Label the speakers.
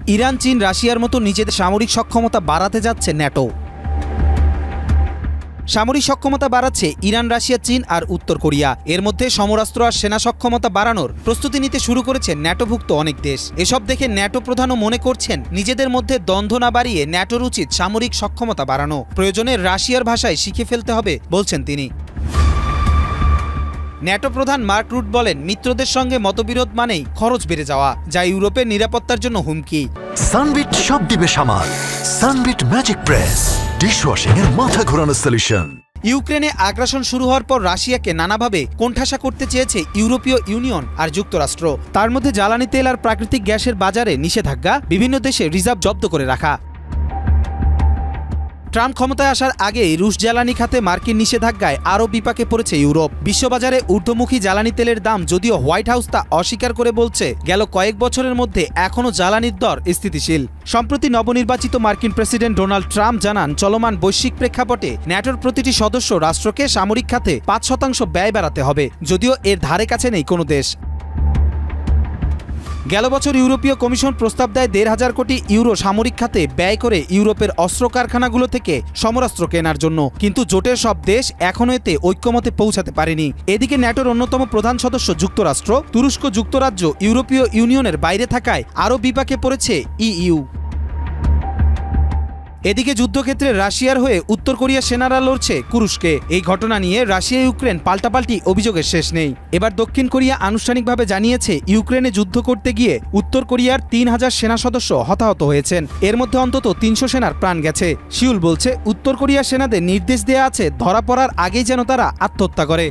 Speaker 1: Iran, চীন, রাশিয়ার মতো নিজেদের সামরিক সক্ষমতা বাড়াতে যাচ্ছে ন্যাটো। সামরিক সক্ষমতা বাড়াচ্ছে ইরান, রাশিয়া, চীন আর উত্তর কোরিয়া। এর মধ্যে সমরাস্ত্র আর সেনা সক্ষমতা বাড়ানোর প্রস্তুতি নিতে শুরু করেছে ন্যাটোভুক্ত অনেক দেশ। এসব দেখে ন্যাটো প্রধানও মনে করছেন নিজেদের মধ্যে দ্বন্দ্ব না বাড়িয়ে ন্যাটোর উচিত সামরিক সক্ষমতা বাড়ানো। প্রয়োজনে রাশিয়ার ভাষায় শিখে ফেলতে হবে বলছেন তিনি। ন্যাটো প্রধান মার্ক রুট বলেন, মিত্রদের সঙ্গে মতবিরোধ মানেই খরচ বেড়ে যাওয়া, যা ইউরোপের নিরাপত্তার জন্য হুমকি।
Speaker 2: সানবিট সব দিবে সামাল। সানবিট ম্যাজিক প্রেস ডিশওয়াশিং এর মাথা ঘোরানো সলিউশন।
Speaker 1: ইউক্রেনে আগ্রাসন শুরু হওয়ার পর রাশিয়াকে নানাভাবে কোণঠাসা করতে চেয়েছে ইউরোপীয় ইউনিয়ন আর যুক্তরাষ্ট্র। তার মধ্যে জ্বালানি তেল আর প্রাকৃতিক গ্যাসের বাজারে নিষেধাজ্ঞা, বিভিন্ন দেশে রিজার্ভ জব্দ করে রাখা। ট্রাম্প ক্ষমতায় আসার আগেই রুশ জ্বালানি খাতে মার্কিন নিষেধাজ্ঞায় আরও বিপাকে পড়েছে ইউরোপ। বিশ্ববাজারে ঊর্ধ্বমুখী জ্বালানি তেলের দাম যদিও হোয়াইট হাউস তা অস্বীকার করে বলছে গেল কয়েক বছরের মধ্যে এখনও জ্বালানির দর স্থিতিশীল। সম্প্রতি নবনির্বাচিত মার্কিন প্রেসিডেন্ট ডোনাল্ড ট্রাম্প জানান, চলমান বৈশ্বিক প্রেক্ষাপটে ন্যাটোর প্রতিটি সদস্য রাষ্ট্রকে সামরিক খাতে ৫% ব্যয় বাড়াতে হবে, যদিও এর ধারে কাছে নেই কোনো দেশ। গেল বছর ইউরোপীয় কমিশন প্রস্তাব দেয় ১,৫০০ কোটি ইউরো সামরিক খাতে ব্যয় করে ইউরোপের অস্ত্র কারখানাগুলো থেকে সমরাস্ত্র কেনার জন্য, কিন্তু জোটের সব দেশ এখনও এতে ঐক্যমতে পৌঁছাতে পারেনি। এদিকে ন্যাটোর অন্যতম প্রধান সদস্য যুক্তরাষ্ট্র, তুরস্ক, যুক্তরাজ্য ইউরোপীয় ইউনিয়নের বাইরে থাকায় আরও বিপাকে পড়েছে ইইউ। এদিকে যুদ্ধক্ষেত্রে রাশিয়ার হয়ে উত্তর কোরিয়ার সেনারা লড়ছে কুরস্কে। এই ঘটনা নিয়ে রাশিয়া ইউক্রেন পাল্টাপাল্টি অভিযোগের শেষ নেই। এবার দক্ষিণ কোরিয়া আনুষ্ঠানিকভাবে জানিয়েছে, ইউক্রেনে যুদ্ধ করতে গিয়ে উত্তর কোরিয়ার ৩,০০০ সেনা সদস্য হতাহত হয়েছেন। এর মধ্যে অন্তত ৩০০ সেনার প্রাণ গেছে। সিউল বলছে, উত্তর কোরিয়ার সেনাদের নির্দেশ দেয়া আছে ধরা পড়ার আগেই যেন তারা আত্মহত্যা করে।